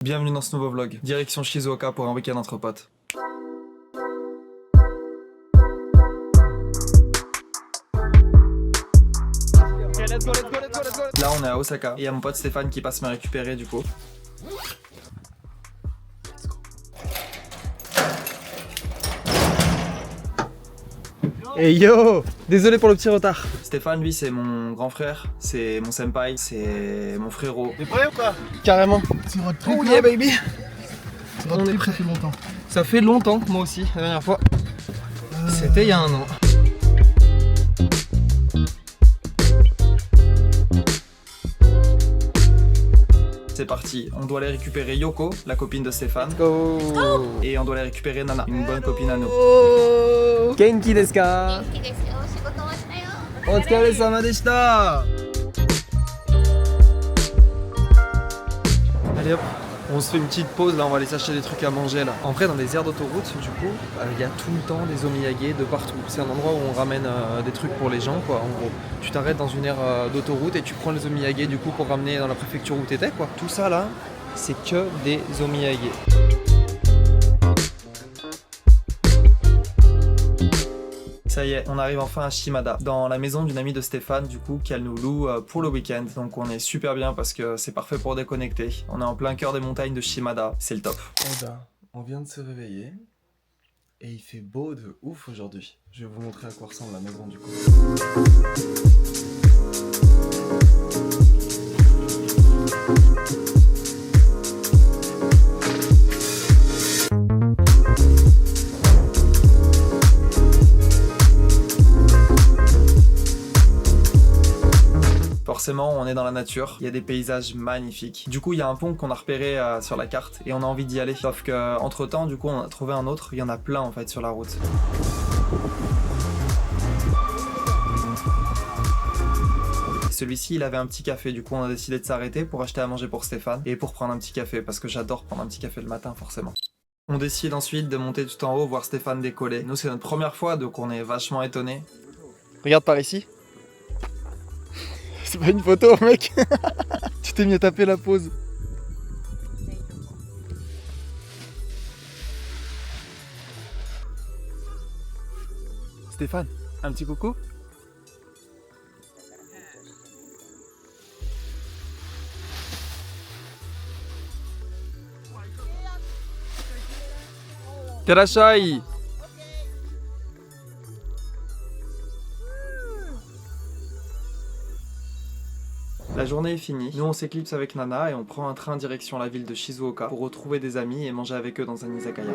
Bienvenue dans ce nouveau vlog, direction Shizuoka pour un week-end entre potes. Okay, let's go. Là on est à Osaka et il y a mon pote Stéphane qui passe me récupérer du coup. Hey yo! Désolé pour le petit retard. Stéphane lui c'est mon grand frère, c'est mon senpai, c'est mon frérot. T'es prêt ou quoi? Carrément. C'est road trip Oh là. yeah baby! C'est road on est trip, prêt. ça fait longtemps. Ça fait longtemps, moi aussi, la dernière fois. C'était il y a 1 an. C'est parti, on doit aller récupérer Yoko, la copine de Stéphane. Go! Et on doit aller récupérer Nana, une bonne copine à nous. Oh! Genki desu ka? 元気ですよ。仕事終わったよ。お疲れ様でした! Allez hop, on se fait une petite pause là, on va aller s'acheter des trucs à manger là. En vrai dans les aires d'autoroute du coup, il y a tout le temps des omiyage de partout. C'est un endroit où on ramène des trucs pour les gens quoi en gros. Tu t'arrêtes dans une aire d'autoroute et tu prends les omiyage du coup pour ramener dans la préfecture où t'étais quoi. Tout ça là, c'est que des omiyage. Ça y est, on arrive enfin à Shimada, dans la maison d'une amie de Stéphane, du coup, qu'elle nous loue pour le week-end. Donc on est super bien parce que c'est parfait pour déconnecter. On est en plein cœur des montagnes de Shimada, c'est le top. Eh ben, on vient de se réveiller et il fait beau de ouf aujourd'hui. Je vais vous montrer à quoi ressemble la maison du coup. Forcément, on est dans la nature, il y a des paysages magnifiques. Du coup, il y a un pont qu'on a repéré sur la carte et on a envie d'y aller. Sauf que entre temps, du coup, on a trouvé un autre. Il y en a plein en fait sur la route. Celui-ci, il avait un petit café. Du coup, on a décidé de s'arrêter pour acheter à manger pour Stéphane et pour prendre un petit café parce que j'adore prendre un petit café le matin, forcément. On décide ensuite de monter tout en haut, voir Stéphane décoller. Nous, c'est notre première fois, donc on est vachement étonnés. Regarde par ici. C'est pas une photo mec. Tu t'es mis à taper la pause. Stéphane, un petit coucou. Terashai. La journée est finie, nous on s'éclipse avec Nana et on prend un train direction la ville de Shizuoka pour retrouver des amis et manger avec eux dans un izakaya.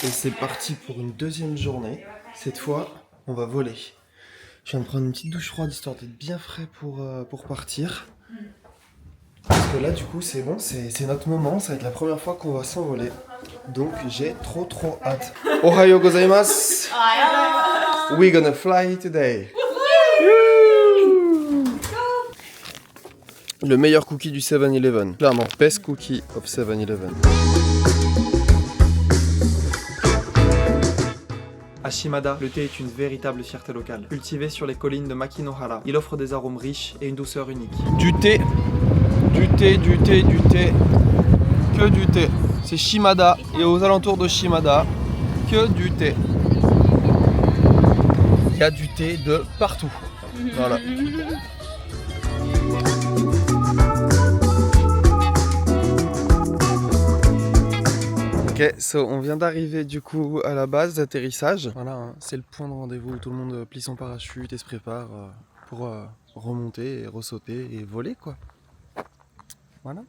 Et c'est parti pour une deuxième journée. Cette fois, on va voler. Je viens de prendre une petite douche froide histoire d'être bien frais pour partir. Parce que là, du coup, c'est bon, c'est notre moment. Ça va être la première fois qu'on va s'envoler. Donc, j'ai trop hâte. Ohayo gozaimasu! We're gonna fly today! Le meilleur cookie du 7-Eleven. Clairement, best cookie of 7-Eleven. À Shimada, le thé est une véritable fierté locale. Cultivé sur les collines de Makinohara, il offre des arômes riches et une douceur unique. Du thé. Du thé. Que du thé. C'est Shimada et aux alentours de Shimada, que du thé. Il y a du thé de partout. Voilà. Ok, so on vient d'arriver du coup à la base d'atterrissage. Voilà, hein, c'est le point de rendez-vous où tout le monde plie son parachute et se prépare pour remonter et ressauter et voler quoi. Voilà.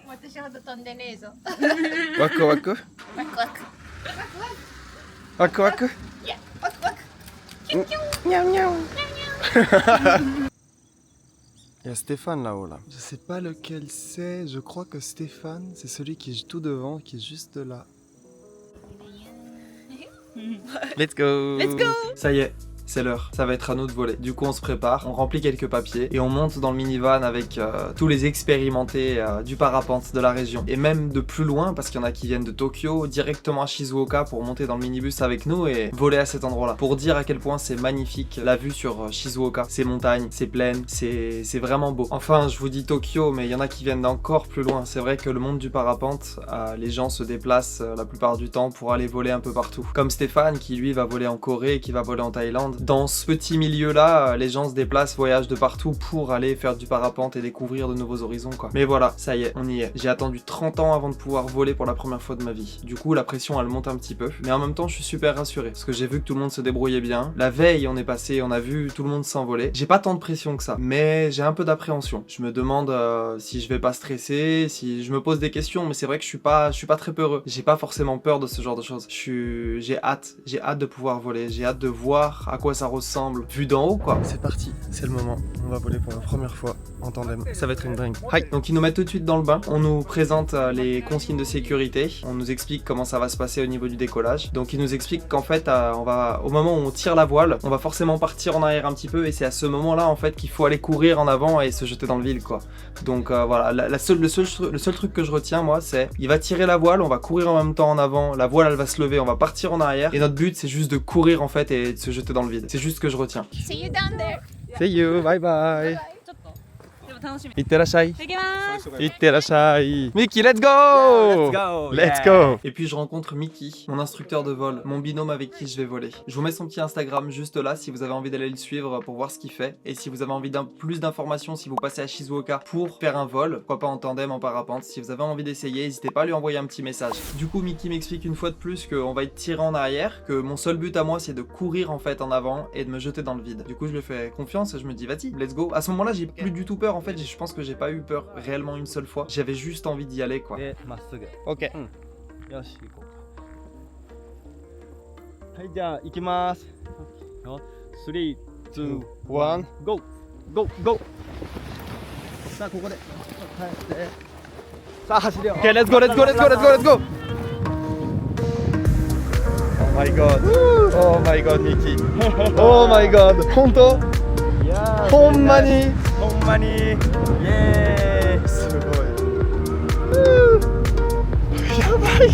私ほど飛んでねえぞ。 Wako wako. ワクワク。 Wako wako. いや、ワクワク。 Miaou miaou. Il y a Stéphane là-haut là. Je sais pas lequel c'est, je crois que Stéphane c'est celui qui est tout devant, qui est juste là. Let's go. Let's go. Ça y est, c'est l'heure, ça va être à nous de voler. Du coup on se prépare, on remplit quelques papiers et on monte dans le minivan avec tous les expérimentés du parapente de la région. Et même de plus loin, parce qu'il y en a qui viennent de Tokyo, directement à Shizuoka pour monter dans le minibus avec nous et voler à cet endroit-là. Pour dire à quel point c'est magnifique la vue sur Shizuoka, ces montagnes, ces plaines, c'est vraiment beau. Enfin je vous dis Tokyo, mais il y en a qui viennent d'encore plus loin. C'est vrai que le monde du parapente, les gens se déplacent la plupart du temps pour aller voler un peu partout. Comme Stéphane qui lui va voler en Corée et qui va voler en Thaïlande. Dans ce petit milieu-là, les gens se déplacent, voyagent de partout pour aller faire du parapente et découvrir de nouveaux horizons quoi. Mais voilà, ça y est, on y est. J'ai attendu 30 ans avant de pouvoir voler pour la première fois de ma vie. Du coup la pression elle monte un petit peu, mais en même temps je suis super rassuré parce que j'ai vu que tout le monde se débrouillait bien. La veille on est passé, on a vu tout le monde s'envoler. J'ai pas tant de pression que ça, mais j'ai un peu d'appréhension. Je me demande si je vais pas stresser, si je me pose des questions, mais c'est vrai que je suis pas très peureux. J'ai pas forcément peur de ce genre de choses. J'ai hâte de pouvoir voler, j'ai hâte de voir à quoi ça ressemble vu d'en haut quoi. C'est parti, c'est le moment. On va voler pour la première fois en tandem. Ça va être une dingue. Hi. Donc ils nous mettent tout de suite dans le bain, on nous présente les consignes de sécurité, on nous explique comment ça va se passer au niveau du décollage. Donc ils nous expliquent qu'en fait au moment où on tire la voile, on va forcément partir en arrière un petit peu et c'est à ce moment là en fait qu'il faut aller courir en avant et se jeter dans le vide quoi. Donc voilà, le seul truc que je retiens moi c'est il va tirer la voile, on va courir en même temps en avant, la voile elle va se lever, on va partir en arrière et notre but c'est juste de courir en fait et de se jeter dans le vide. C'est juste ce que je retiens. See you down there. See you, bye bye. ちょっとでも楽しみ。いってらっしゃい。いきます。いってらっしゃい。Mickey, let's go! go! Let's go! Et puis je rencontre Mickey, mon instructeur de vol, mon binôme avec qui je vais voler. Je vous mets son petit Instagram juste là si vous avez envie d'aller le suivre pour voir ce qu'il fait. Et si vous avez envie plus d'informations, si vous passez à Shizuoka pour faire un vol, pourquoi pas en tandem, en parapente, si vous avez envie d'essayer, n'hésitez pas à lui envoyer un petit message. Du coup Mickey m'explique une fois de plus qu'on va être tiré en arrière, que mon seul but à moi c'est de courir en fait en avant et de me jeter dans le vide. Du coup je lui fais confiance et je me dis vas-y, let's go. À ce moment là j'ai plus du tout peur en fait, je pense que j'ai pas eu peur réellement une seule fois. J'avais juste envie d'y aller quoi. で、まっすぐ。Ok. よし、行こう。はい、じゃあ行きます。よ、3、2、 One. 1、GO! GO! GO! さあ、ここで。帰って。さあ、走るよ。 Ok, let's go, let's go, let's go, let's go, let's go! Oh my god. Oh my god, Mickey. Oh my god. 本当？いやーほんまに？ほんまに。イエーイ。すごい。やばい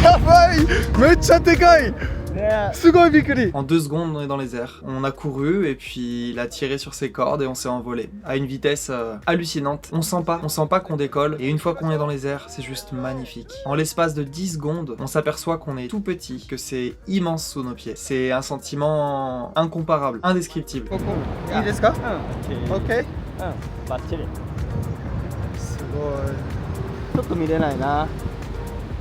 やばいめっちゃでかいねえ。すごいびっくり En 2 secondes, on est dans les airs. On a couru et puis il a tiré sur ses cordes et on s'est envolé à une vitesse hallucinante. On sent pas qu'on décolle et une fois qu'on est dans les airs, c'est juste magnifique. En l'espace de 10 secondes, on s'aperçoit qu'on est tout petit, que c'est immense sous nos pieds. C'est un sentiment incomparable, indescriptible. ここいいですかうん、OK。 OK うん、バッチリ。すごいちょっと見れないな。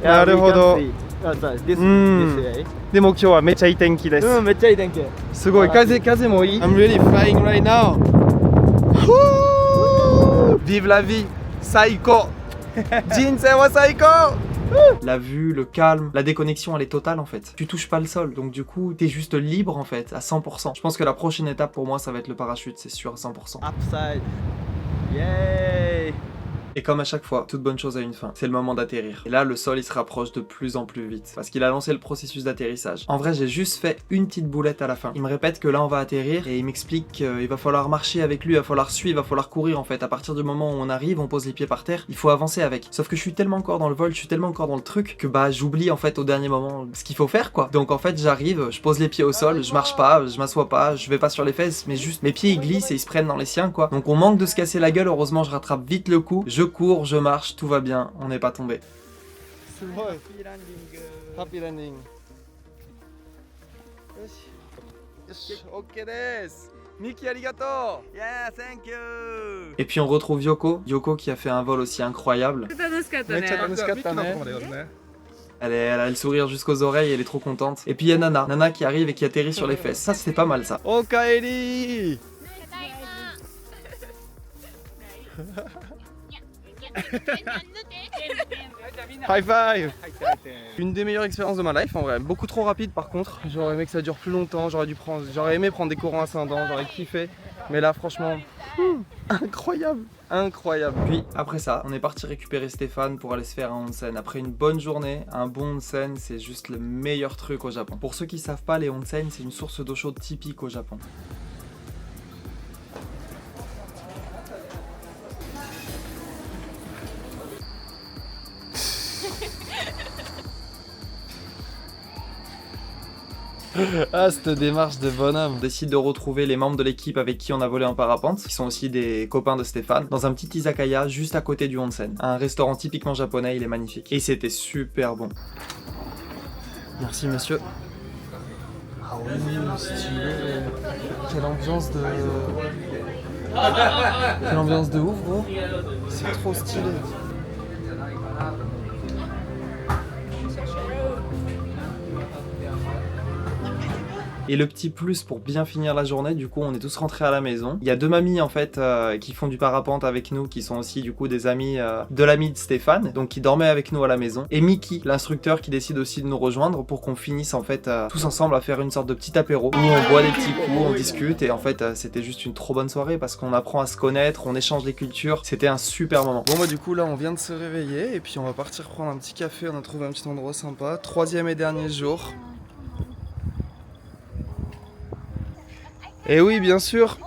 なるほど。This うん way. でも今日はめっちゃいい天気です、うん、めっちゃいい天気。すごい風もいい I'm really flying right now Vive la vie 最高人生は最高 La vue, le calme, la déconnexion elle est totale en fait. Tu touches pas le sol, donc du coup t'es juste libre en fait, à 100%. Je pense que la prochaine étape pour moi ça va être le parachute, c'est sûr à 100%. Upside. Yay! Et comme à chaque fois, toute bonne chose a une fin. C'est le moment d'atterrir. Et là, le sol, il se rapproche de plus en plus vite. Parce qu'il a lancé le processus d'atterrissage. En vrai, j'ai juste fait une petite boulette à la fin. Il me répète que là, on va atterrir. Et il m'explique qu'il va falloir marcher avec lui, il va falloir suivre, il va falloir courir en fait. À partir du moment où on arrive, on pose les pieds par terre, il faut avancer avec. Sauf que je suis tellement encore dans le vol, je suis tellement encore dans le truc, que bah j'oublie en fait au dernier moment ce qu'il faut faire quoi. Donc en fait, j'arrive, je pose les pieds au sol, je marche pas, je m'assois pas, je vais pas sur les fesses, mais juste mes pieds ils glissent et ils se prennent dans les siens quoi. Donc on manque de se casser la gueule, heureusement je rattrape vite le coup, je cours, je marche. Tout va bien, on n'est pas tombé. すごいハッピーランディングよしよし OK ですミキありがとう Yeah, thank you! Et puis on retrouve Yoko qui a fait un vol aussi incroyable. 楽しかっためっちゃね。楽しかったね Elle a le sourire jusqu'aux oreilles, elle est trop contente. Et puis il y a Nana qui arrive et qui atterrit sur les fesses. Ça c'était pas mal ça. おかえりHigh five Une des meilleures expériences de ma life en vrai, beaucoup trop rapide par contre. J'aurais aimé que ça dure plus longtemps, j'aurais aimé prendre des courants ascendants, j'aurais kiffé. Mais là franchement, Incroyable. Incroyable. Puis après ça, on est parti récupérer Stéphane pour aller se faire un onsen. Après une bonne journée, un bon onsen, c'est juste le meilleur truc au Japon. Pour ceux qui savent pas, les onsen, c'est une source d'eau chaude typique au Japon. Ah, cette démarche de bonhomme. On décide de retrouver les membres de l'équipe avec qui on a volé en parapente, qui sont aussi des copains de Stéphane, dans un petit izakaya juste à côté du onsen. Un restaurant typiquement japonais, il est magnifique. Et c'était super bon. Merci monsieur. Ah oui, stylé. Quelle ambiance de... Quelle ambiance de ouf, gros. C'est trop stylé. Et le petit plus pour bien finir la journée, du coup on est tous rentrés à la maison. Il y a deux mamies en fait qui font du parapente avec nous, qui sont aussi du coup des amis de l'ami de Stéphane, donc qui dormaient avec nous à la maison. Et Mickey, l'instructeur, qui décide aussi de nous rejoindre pour qu'on finisse en fait tous ensemble à faire une sorte de petit apéro où on boit des petits coups, on discute, et en fait c'était juste une trop bonne soirée parce qu'on apprend à se connaître, on échange des cultures, c'était un super moment. Bon bah du coup là on vient de se réveiller et puis on va partir prendre un petit café, on a trouvé un petit endroit sympa. 3e et dernier jour. Et oui, bien sûr.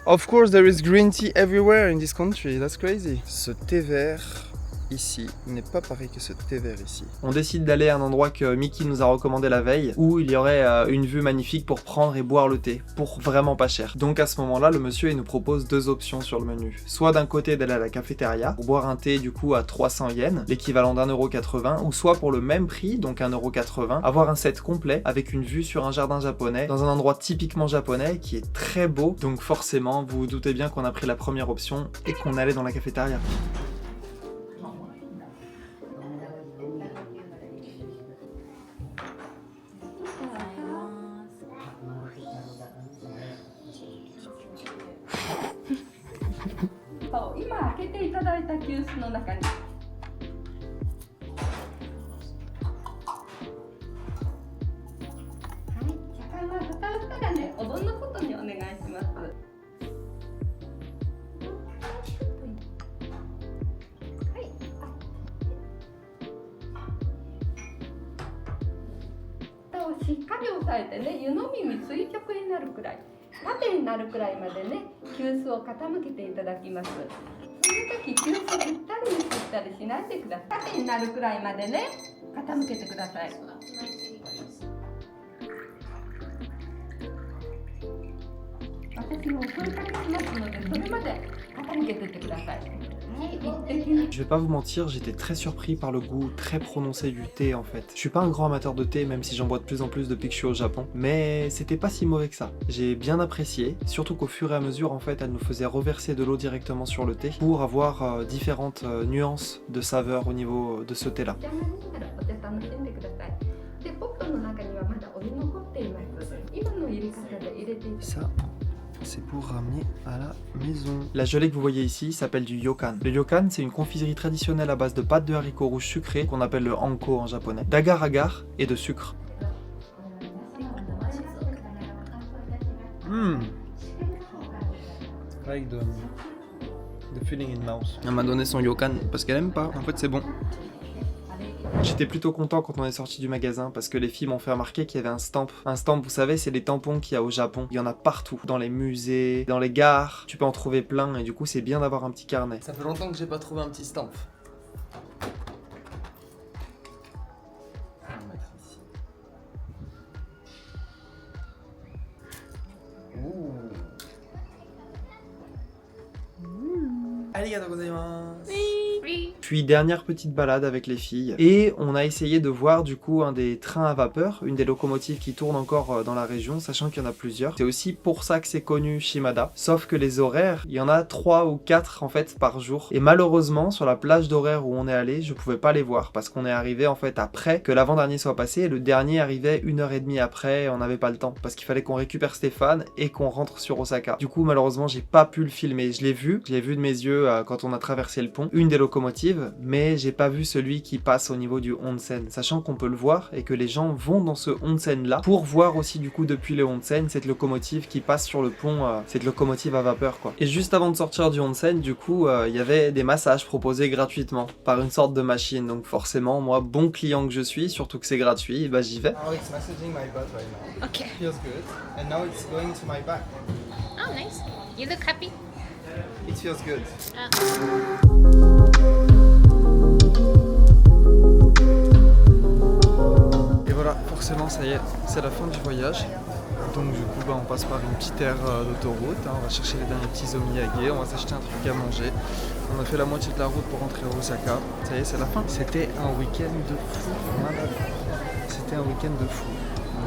Of course, there is green tea everywhere in this country. That's crazy. Ce thé vert ici n'est pas pareil que ce thé vert ici. On décide d'aller à un endroit que Mickey nous a recommandé la veille, où il y aurait une vue magnifique pour prendre et boire le thé, pour vraiment pas cher. Donc à ce moment-là, le monsieur il nous propose deux options sur le menu. Soit d'un côté d'aller à la cafétéria, pour boire un thé du coup à 300 yens, l'équivalent d'1,80€, ou soit pour le même prix, donc 1,80€, avoir un set complet avec une vue sur un jardin japonais, dans un endroit typiquement japonais qui est très beau. Donc forcément, vous vous doutez bien qu'on a pris la première option et qu'on allait dans la cafétéria. Je vais pas vous mentir, j'étais très surpris par le goût très prononcé du thé en fait. Je suis pas un grand amateur de thé, même si j'en bois de plus en plus depuis que je suis au Japon, mais c'était pas si mauvais que ça. J'ai bien apprécié, surtout qu'au fur et à mesure en fait elle nous faisait reverser de l'eau directement sur le thé pour avoir différentes nuances de saveurs au niveau de ce thé là. Ça, c'est pour ramener à la maison. La gelée que vous voyez ici s'appelle du yokan. Le yokan, c'est une confiserie traditionnelle à base de pâte de haricots rouges sucrés, qu'on appelle le anko en japonais, d'agar-agar et de sucre. Like the feeling in mouth. Elle m'a donné son yokan parce qu'elle aime pas. En fait, c'est bon. J'étais plutôt content quand on est sorti du magasin parce que les filles m'ont fait remarquer qu'il y avait un stamp. Un stamp, vous savez, c'est les tampons qu'il y a au Japon. Il y en a partout, dans les musées, dans les gares. Tu peux en trouver plein et du coup, c'est bien d'avoir un petit carnet. Ça fait longtemps que j'ai pas trouvé un petit stamp. On va mettre ici. Arigatou gozaimasu. Puis dernière petite balade avec les filles et on a essayé de voir du coup un des trains à vapeur, une des locomotives qui tournent encore dans la région, sachant qu'il y en a plusieurs. C'est aussi pour ça que c'est connu Shimada, sauf que les horaires, il y en a 3 ou 4 en fait par jour et malheureusement sur la plage d'horaire où on est allé, je pouvais pas les voir parce qu'on est arrivé en fait après que l'avant-dernier soit passé et le dernier arrivait 1h30 après et on n'avait pas le temps parce qu'il fallait qu'on récupère Stéphane et qu'on rentre sur Osaka. Du coup malheureusement j'ai pas pu le filmer, je l'ai vu de mes yeux quand on a traversé le pont, une des locomotives locomotive, mais j'ai pas vu celui qui passe au niveau du onsen, sachant qu'on peut le voir et que les gens vont dans ce onsen là pour voir aussi du coup depuis le onsen cette locomotive qui passe sur le pont, cette locomotive à vapeur quoi. Et juste avant de sortir du onsen, du coup, il y avait des massages proposés gratuitement par une sorte de machine, donc forcément, moi, bon client que je suis, surtout que c'est gratuit, bah j'y vais. Now it's massaging my butt right now. Okay. Feels good. And now it's going to my back. Oh, nice. You look happy. It feels good. Et voilà, forcément, ça y est, c'est la fin du voyage. Donc du coup, on passe par une petite aire d'autoroute, hein. On va chercher les derniers petits omiyage, on va s'acheter un truc à manger. On a fait la moitié de la route pour rentrer à Osaka. Ça y est, c'est la fin. C'était un week-end de fou. C'était un week-end de fou.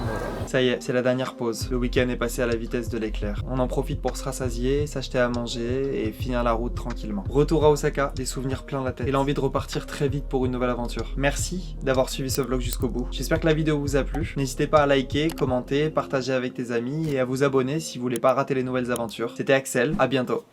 Voilà. Ça y est, c'est la dernière pause. Le week-end est passé à la vitesse de l'éclair. On en profite pour se rassasier, s'acheter à manger et finir la route tranquillement. Retour à Osaka, des souvenirs plein la tête et l'envie de repartir très vite pour une nouvelle aventure. Merci d'avoir suivi ce vlog jusqu'au bout. J'espère que la vidéo vous a plu. N'hésitez pas à liker, commenter, partager avec tes amis et à vous abonner si vous voulez pas rater les nouvelles aventures. C'était Axel, à bientôt.